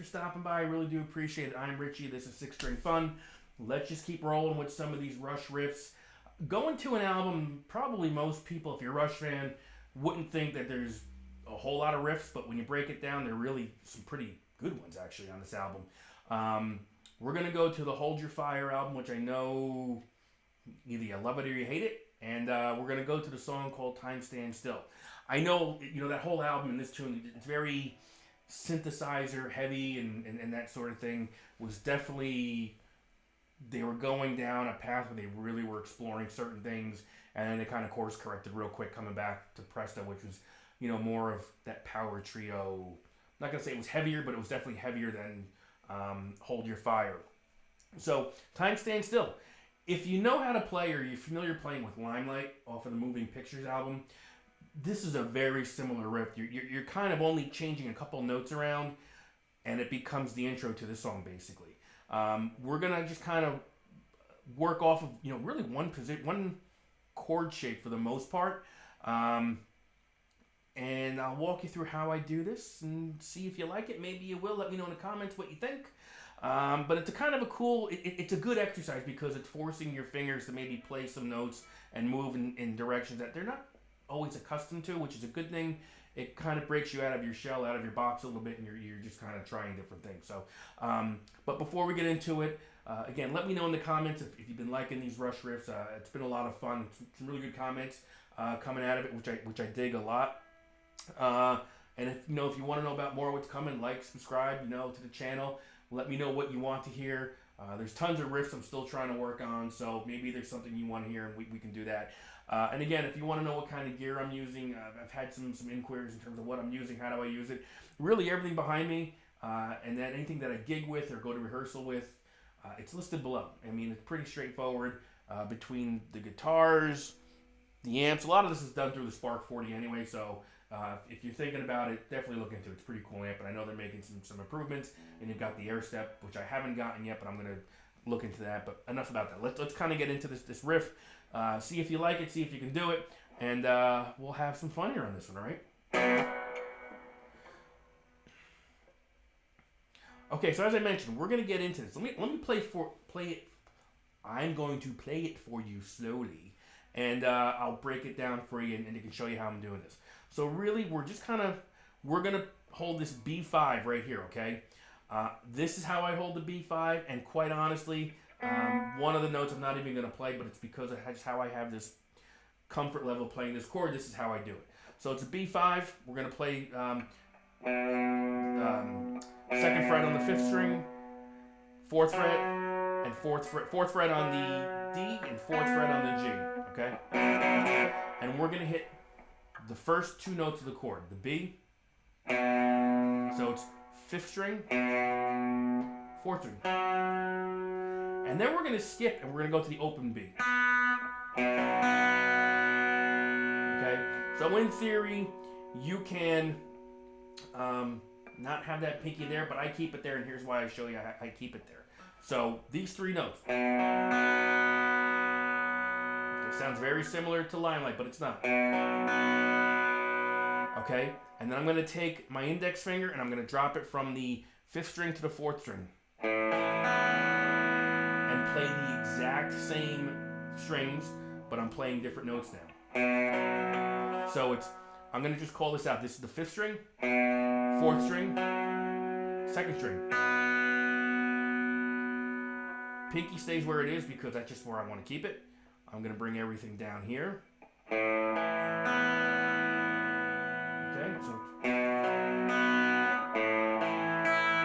stopping by. I really do appreciate it. I'm Richie. This is Six String Fun. Let's just keep rolling with some of these Rush riffs. Going to an album, probably most people, if you're a Rush fan, wouldn't think that there's a whole lot of riffs, but when you break it down, there are really some pretty good ones actually on this album. We're going to go to the Hold Your Fire album, which I know either you love it or you hate it, and we're going to go to the song called Time Stands Still. I know, that whole album and this tune, it's very synthesizer heavy and that sort of thing. Was definitely, they were going down a path where they really were exploring certain things, and then they kind of course corrected real quick coming back to Presto, which was, more of that power trio. I'm not going to say it was heavier, but it was definitely heavier than Hold Your Fire. So, Time Stands Still. If you know how to play or you're familiar playing with Limelight off of the Moving Pictures album, this is a very similar riff. You're kind of only changing a couple notes around, and it becomes the intro to the song, basically. We're going to just kind of work off of, really one chord shape for the most part. And I'll walk you through how I do this and see if you like it. Maybe you will. Let me know in the comments what you think. But it's a kind of a cool, it's a good exercise because it's forcing your fingers to maybe play some notes and move in directions that they're not always accustomed to, which is a good thing. It kind of breaks you out of your shell, out of your box a little bit, and you're just kind of trying different things. So, but before we get into it, again, let me know in the comments if you've been liking these Rush riffs. It's been a lot of fun. Some really good comments coming out of it, which I dig a lot. And if you want to know about more of what's coming, like, subscribe, to the channel. Let me know what you want to hear. There's tons of riffs I'm still trying to work on, so maybe there's something you want to hear, and we can do that. And again, if you want to know what kind of gear I'm using, I've had some inquiries in terms of what I'm using, how do I use it. Really, everything behind me, and then anything that I gig with or go to rehearsal with, it's listed below. I mean, it's pretty straightforward between the guitars, the amps. A lot of this is done through the Spark 40 anyway, so if you're thinking about it, definitely look into it. It's a pretty cool amp, and I know they're making some improvements. And you've got the air step, which I haven't gotten yet, but I'm going to look into that. But enough about that. Let's kind of get into this riff. See if you like it, see if you can do it, and we'll have some fun here on this one, all right? Okay, so as I mentioned, we're going to get into this. Let me play it. I'm going to play it for you slowly, and I'll break it down for you, and it can show you how I'm doing this. So really, we're going to hold this B5 right here, okay? This is how I hold the B5, and quite honestly, one of the notes I'm not even going to play, but it's because of just how I have this comfort level playing this chord. This is how I do it. So it's a B5. We're going to play second fret on the 5th string, 4th fret, and 4th fret on the D, and 4th fret on the G, okay? And we're going to hit the first two notes of the chord, the B. So it's 5th string, 4th string. And then we're going to skip and we're going to go to the open B. Okay? So in theory, you can not have that pinky there, but I keep it there, and here's why I show you I keep it there. So these three notes. It sounds very similar to Limelight, but it's not. Okay? And then I'm going to take my index finger and I'm going to drop it from the 5th string to the 4th string. And play the exact same strings, but I'm playing different notes now. So I'm going to just call this out. This is the 5th string, 4th string, 2nd string. Pinky stays where it is because that's just where I want to keep it. I'm going to bring everything down here. Okay, so.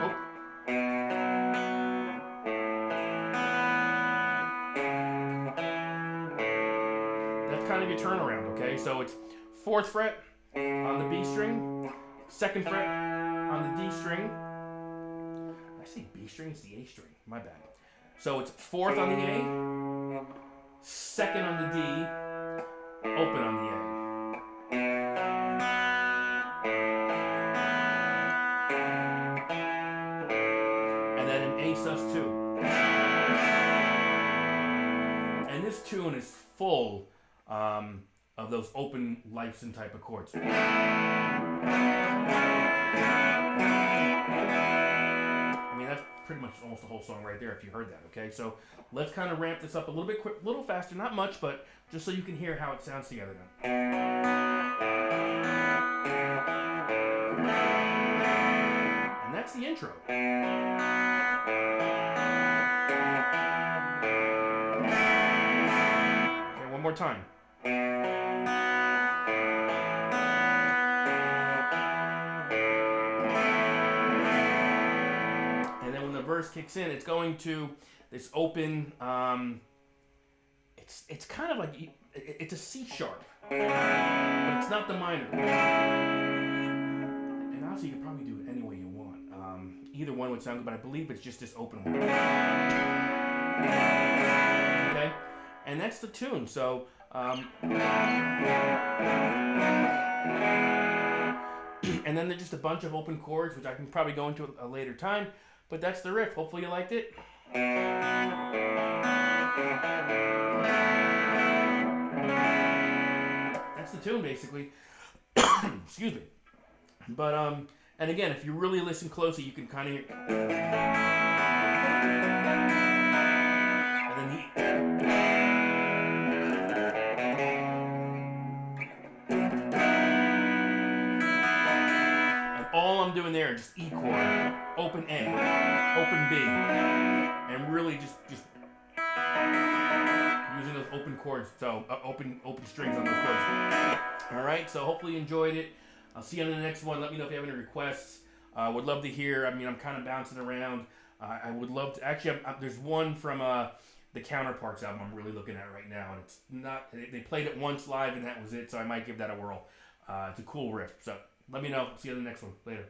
Oh. That's kind of your turnaround, okay? So it's 4th fret on the B string, 2nd fret on the D string. I say B string, it's the A string. My bad. So it's 4th on the A, 2nd on the D, open on the A. And then an A sus2. And this tune is full of those open Leifson type of chords. pretty much almost the whole song right there if you heard that, okay? So let's kind of ramp this up a little bit quick, a little faster, not much, but just so you can hear how it sounds together now. And that's the intro. Okay, one more time. And then when the verse kicks in, it's going to this open, it's kind of like, it's a C sharp, but it's not the minor. And honestly, you could probably do it any way you want. Either one would sound good, but I believe it's just this open one. Okay? And that's the tune. So, and then there's just a bunch of open chords, which I can probably go into a later time. But that's the riff. Hopefully you liked it. That's the tune, basically. Excuse me. But, and again, if you really listen closely, you can kind of hear. And then and all I'm doing there is just E chord, open A, open B, and really just using those open chords, so open strings on those chords. All right, so hopefully you enjoyed it. I'll see you on the next one. Let me know if you have any requests. Would love to hear. I mean, I'm kind of bouncing around. I would love to. Actually, there's one from the Counterparts album I'm really looking at right now, and it's not. They played it once live, and that was it. So I might give that a whirl. It's a cool riff. So let me know. See you on the next one. Later.